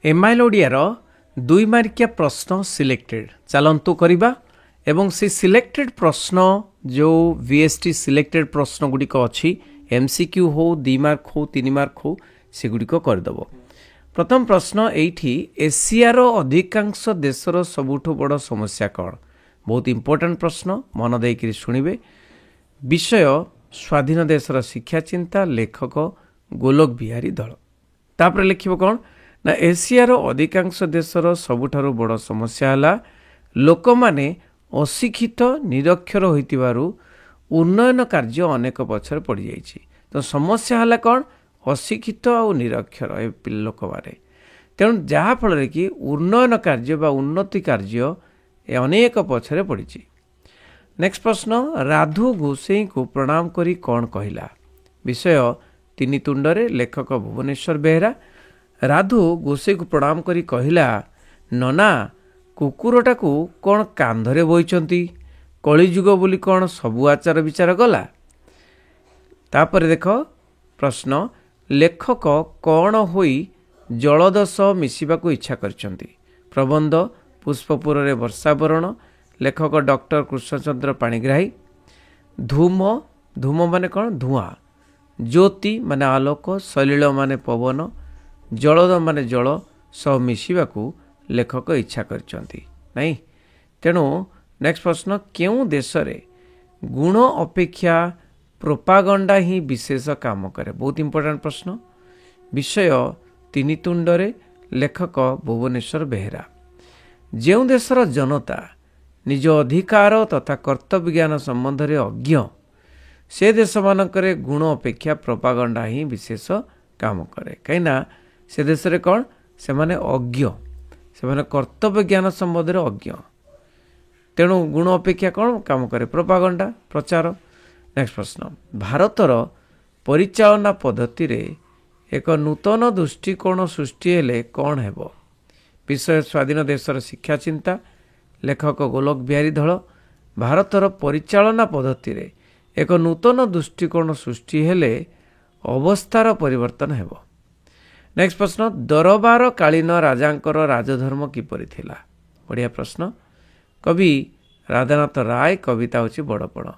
MIL Odiyar 2 मार्किया प्रश्न selected चलंतु करिबा एवं से सिलेक्टेड प्रश्न जो वीएसटी सिलेक्टेड प्रश्न गुड़िक अच्छी एमसीक्यू हो 2 मार्क हो 3 मार्क हो से गुड़िक करदेव। प्रथम प्रश्न एठी एशियार अधिकांश देशर सबुठु बड़ समस्या कौन? बहुत इंपोर्टेंट प्रश्न, मन देकर शुणिबे। विषय स्वाधीन देशर शिक्षा चिंता, लेखक गोलोक बिहारी दल। तापर लिखिबो कौन ना एशियार अधिकांश देशर सबुठारु बड़ समस्या है लोक माने अशिक्षित निरक्षर होइतिबारु उन्नयन कार्य अनेक पछर पड़ जाइछि। तो समस्या है कौन? अशिक्षित और निरक्षर लोक माने। तेणु जहाँ फल कि उन्नयन कार्य बा उन्नति कार्य अनेक पछरे पड़ी। नेक्स्ट प्रश्न राधु गोसाई को प्रणाम करी कौन कहला? विषय तीन तुंडरे, लेखक भुवनेश्वर बेहेरा। राधु गोसाई को प्रणाम करी कहला नना कुकुरटा को कौन कांधरे बोइचंती? कलिजुग बोली कौन सबु आचार विचार गला? तापर देख प्रश्न लेखक कौन होई जलदश मिसिबाकू इच्छा करचंती? प्रबंध पुष्पपुर रे वर्षावरण, लेखक डॉक्टर कृष्णचंद्र पाणिग्राही। धूम, धूम माने कौन? धुआं। ज्योति माने आलोक, सलिल माने पवन, जलद माने जल सह मिसिबाकू लेखक इच्छा करचंती नहीं। तेणु नेक्स्ट प्रश्न केउं देश रे गुण अपेक्षा प्रोपागंडा ही विशेष काम करे? बहुत इंपोर्टेंट प्रश्न। विषय तीन तुंडरे, लेखक भुवनेश्वर बेहेरा। जेउं देशर जनता निज अधिकार तथा कर्तव्य ज्ञान संबंध में अज्ञ से देश मानकरे गुण अपेक्षा प्रोपागंडा ही विशेष काम करे। कहीं से देश रे कौन से माने अज्ञ, से माने कर्तव्य ज्ञान संबंध में अज्ञ। तेणु गुण अपेक्षा कौन काम करे? प्रोपागंडा, प्रचार। नेक्स्ट प्रश्न भारतर परिचालना पद्धति रे एक नूतन दृष्टिकोण सृष्टि हेले कौन हेबो? विषय स्वाधीन देशर शिक्षा चिंता, लेखक गोलोक बिहारी दल। भारतर परिचालना पद्धति रे एक नूतन दृष्टिकोण सृष्टि हेले अवस्थार परिवर्तन हेबो। नेक्स्ट प्रश्न दरबार कालीन राजांकर राजधर्म किपरि थिला? बढ़िया प्रश्न। कवि राधानाथ राय, कविता होची बड़पण।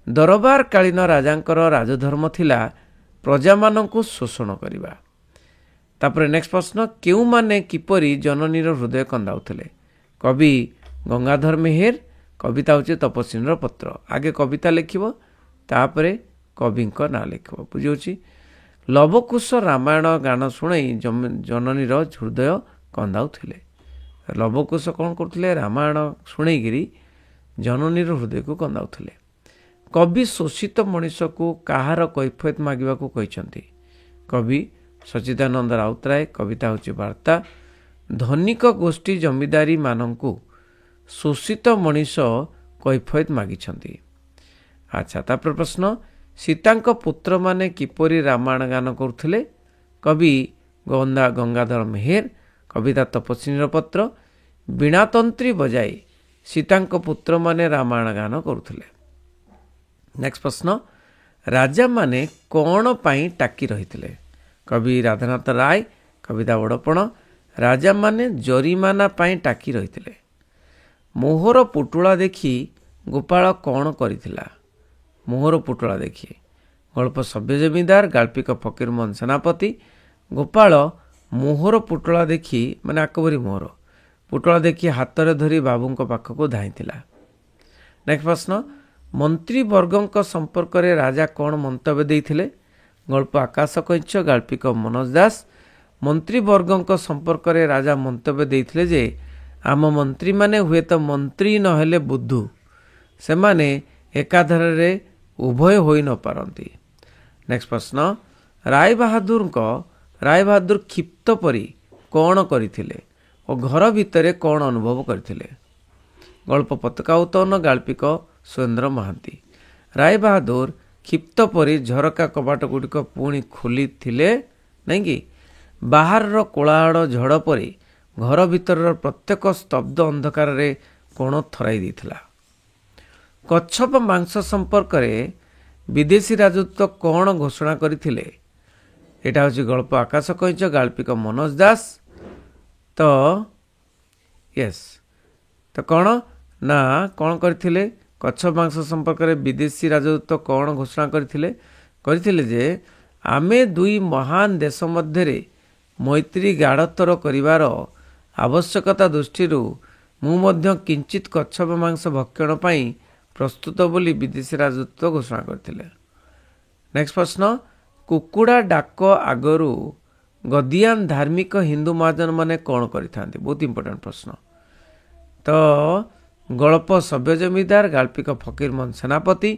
दरबार कालीन राजांकर राजधर्म थिला प्रजा मानकु शोषण करिबा। तापर नेक्स्ट प्रश्न केउ माने किपरि जननीर हृदय कंदाउथिले? कवि गंगाधर मेहेर, कविता होची तपस्विनीर पत्र। आगे कविता लिखिबो तापरे कविंक ना लिखिबो। बुझियोची लवकुश रामायण गान शुणई जननीर हृदय कंदाउथिले। लवकुश कौन करथिले? रामायण शुणईगिरी जननीर हृदय को कंदाउथिले। कवि शोषित मनीष को कहार कैफियत मागिबा को कहिसंती? कवि सच्चिदानंद राउतराय, कविता होची वार्ता। धनिक गोष्ठी जमीदारी मानंकु शोषित मनीष कैफियत मागिछंती। अच्छा तापर प्रश्न सीतांक पुत्र माने किपरि रामायण गान करुथिले? कवि गंगाधर मेहेर, कविता तपस्विनीर पत्र। बीणातंत्री बजाई सीतांक पुत्र माने रामायण गान करुथिले। नेक्स्ट प्रश्न राजा माने कौन पाई टाकी रहिथिले? कवि राधानाथ राय, कविता बड़पण। राजा माने जरिमाना पाई टाकी रहिथिले। मोहर पुटुला देखी गोपाल कौन करिथिला? मोहर पुटुला देखी। गल्प सभ्य जमीदार, गाल्पिक फकीरमोहन सेनापति। गोपाल मोहर पुटुला देखी माने आकबरी मोहर पुटुला देखी हाथ में धरी बाबू पाखक धाईला। नेक्स्ट प्रश्न मंत्री वर्गों संपर्क में राजा कौन मंतव्य देइथिले? गल्प आकाश कैंच, गाल्पिक मनोज दास। मंत्री वर्गों संपर्क में राजा मंतव्य देइथिले जे आम मंत्री माने हुए तो मंत्री नहेले बुद्धू, से माने एकाधार रे उभय होई न पारंती। नेक्स्ट प्रश्न राय बहादुर क्षिप्त परी कौन करथिले और घर भितर कौन अनुभव करथिले? गल्प पताका उत्तोलन, गाल्पिक सुरेंद्र महांती। राय बहादुर क्षिप्त परी झरका कबाट गुड़िक पुणी खोली थिले नहीं कि बाहर कोलाहल झड़ परी घर भितर प्रत्येक स्तब्ध अंधकार रे कोण थराई देथिला। कच्छप मांस संपर्क रे विदेशी राजदूत कौन घोषणा करथिले? एटा होची गल्प आकाश कैंच, गाल्पिक मनोज दास। तो यस तो कौन ना कौन करथिले कच्छप मांस संपर्क में विदेशी राजदूत कौन घोषणा करथिले जे आमे दुई महान देश मध्य मैत्री गाढ़तर करिवार आवश्यकता दृष्टि मु मध्य किंचित कच्छप मांस भक्षण पाई प्रस्तुत बोली विदेशी राजदूत घोषणा करथिले। नेक्स्ट प्रश्न कुकुड़ा डाक आगरू गदियान धार्मिक हिंदू महाजन माने कौन करिथांती बहुत इंपोर्टेंट प्रश्न। तो गल्प सभ्य जमीदार गाल्पिक फकीरमोहन सेनापति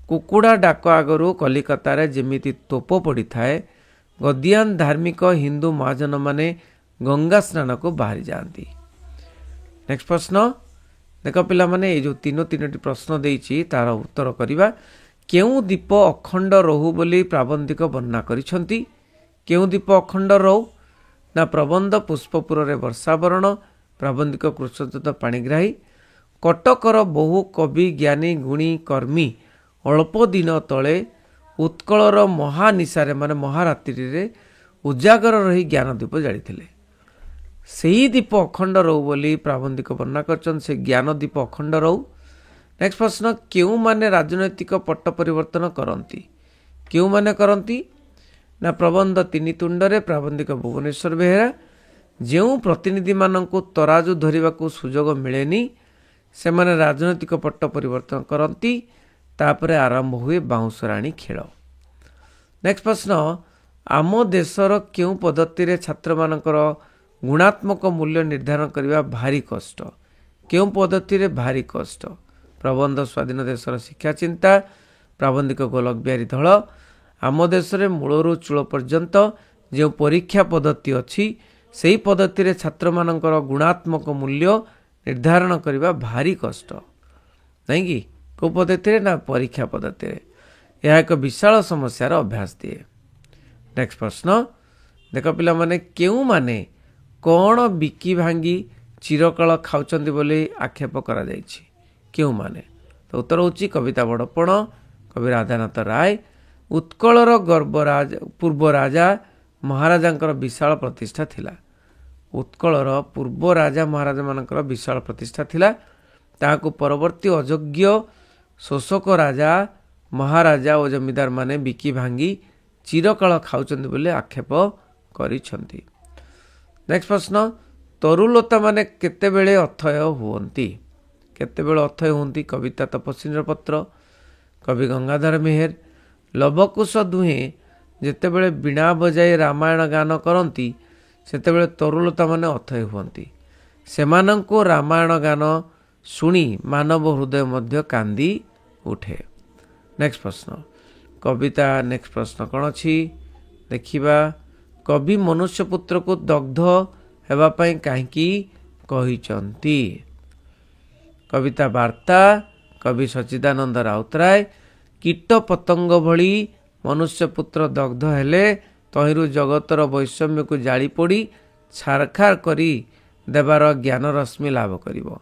कुकुड़ा डाक आगरू कलिकतार जेमिति तोप पड़ी थाए गदियान धार्मिक हिंदू महाजन माने गंगा स्नान को बाहरी जाती। नेक्स्ट प्रश्न देख पिला माने ये जो तीनोटी प्रश्न देइछि तार उत्तर करिबा। केउ दीप अखंड रहु बोली प्राबंधिक वर्णना करिसंती। केउ दीप अखंड रहु ना प्रबंध पुष्पपुर रे वर्षावरण प्राबंधिक कृष्णदत्त पाणिग्राही। कटकर बहु कवि ज्ञानी गुणी कर्मी अल्प दिन तले उत्कलर महानिशारे माने महारात्रि रे उजागर रही ज्ञान दीप जालिथिले। सेही दीप अखंड रहु बोली प्राबंधिक वर्णना करछन से ज्ञान दीप अखंड रहु। नेक्स्ट प्रश्न केउ माने राजनैतिक पट्ट परिवर्तन करती। केउ माने करती ना प्रबंध तीन तुंडरे प्राबंधिक भुवनेश्वर बेहेरा जेउ प्रतिनिधि माननकु तराजु धरिबाकू सुजोग मिलेनी से माने राजनैतिक पट्ट परिवर्तन करती। तापरे आरंभ हुए बाउंसराणी खेल। नेक्स्ट प्रश्न आम देशर केउ पद्धति रे छात्र मानकर गुणात्मक मूल्य निर्धारण करने भारी कष्ट। केउ पद्धति रे भारी कष्ट प्रबंध स्वाधीन देशर शिक्षा चिंता प्राबंधिक गोलक बिहारी धल। आम देश में मूलरू चूल पर्यंत जो परीक्षा पद्धति अच्छी से पद्धति रे छात्र मानकर गुणात्मक मूल्य निर्धारण करने भारी कष्ट नहीं कि कौ पद्धति रे ना परीक्षा पद्धति रे यह एक विशाल समस्यार अभ्यास दिए। नेक्स्ट प्रश्न देख पिला माने केउ माने कौन बिकी भांगी चिरकाल खाउचंदी बोली आक्षेप करा जायछि। केउ माने तो उत्तर होची कविता बड़पण कवि राधानाथ राय। उत्कलर गर्वराज पूर्व राजा महाराजांकर विशाल प्रतिष्ठा थिला। उत्कलर पूर्व राजा महाराजा मानकर विशाल प्रतिष्ठा थिला ताकू परवर्ती अयोग्य शोषक राजा महाराजा और जमीदार माने बिकी भांगी चिरकाल खाउचंदी बोली आक्षेप करिसंती। नेक्स्ट प्रश्न तरुलता माने केतेबेले अथय हुवंती। केतेबेले अथय हुवंती कविता तपस्विनी पत्र कवि गंगाधर मेहेर। लवकुश दुहे जेतेबेले बीणा बजाई रामायण गान करती सेतेबेले तरुलता माने अथय हुवंती। सेमानंको रामायण गान शुणी मानव हृदय मध्य कांदी उठे। नेक्स्ट प्रश्न कविता नेक्स्ट प्रश्न कौन अच्छी देखिबा। कवि मनुष्यपुत्र को दग्ध हेबापाई कहीं कहिचंती। कविता वार्ता कवि सच्चिदानंद राउतराय। कीट पतंग भली मनुष्यपुत्र दग्ध हेले तहिरु जगतर वैषम्य को जाली पोड़ी छारखार करी देवार ज्ञान रश्मि लाभ करिवो।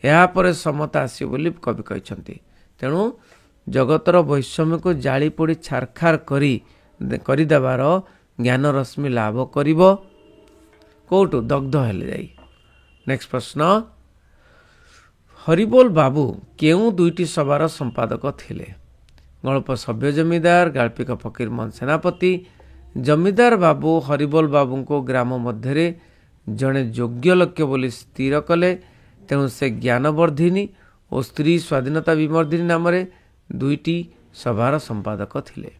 या परे समता आसी बोली कवि कहिचंती। तेणु जगतर वैषम्य को जाली पोड़ी छारखार करी देवार ज्ञान रश्मि लाभ करिवो कोटु दग्ध हेले जाई। नेक्स्ट प्रश्न हरिबोल बाबू केउ दुईटी सभार संपादक थिले। गल्प सभ्य जमीदार गाल्पिक फकीरमोहन सेनापति। जमीदार बाबू हरिबोल बाबू को ग्राम मध्य जड़े योग्य लक्ष्य बोली स्थिर कले। तेणु से ज्ञानवर्धिनी और स्त्री स्वाधीनता विमर्दिनी नाम दुईटी सभार संपादक थिले।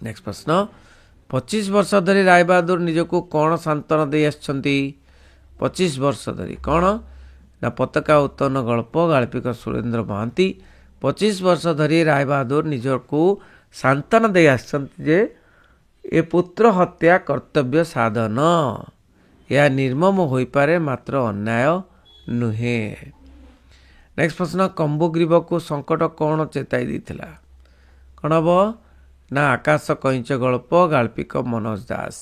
नेक्स्ट प्रश्न 25 वर्ष धरी रायबहादुर निजको कौन सांत्वना दे आछंती। 25 वर्ष धरी कौन ना पताका उत्तोलन गल्प गाल्पिक सुरेंद्र महांती। 25 वर्ष धरी रायबहादुर निजको सांत्वना दे आछंती जे ए पुत्र हत्या कर्तव्य साधन या निर्मम होई पारे मात्र अन्याय नुहे। नेक्स्ट प्रश्न कंबुग्रीव को संकट कौन चेताई देथिला। कौन हम ना आकाश कईच गल्प गाल्पिक मनोज दास।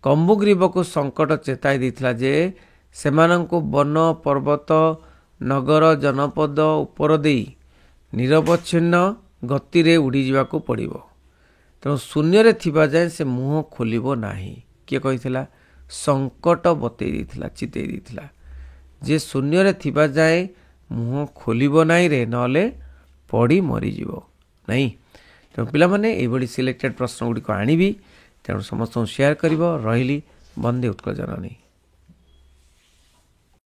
कंबुग्रीव को संकट चेताई देथिला जे सेमानंको वन पर्वत नगर जनपद उपर देई निरवच्छिन्न गति रे उड़ी जावाकू पड़िबो। तेणु शून्य रे थिबा जाए से मुह खोलिबो नाही। किए कहिथिला संकट बतई देथिला चितई देथिला जे शून्य रे थिबा जाए मुह खोलिबो नाही रे नले पड़ी मरी जीवो नहीं। तेणु पिला माने एई बडी सिलेक्टेड प्रश्न गुडी को आनिबी तेणु समस्त शेयर करिवो रहिली बंदे उत्कल जननी।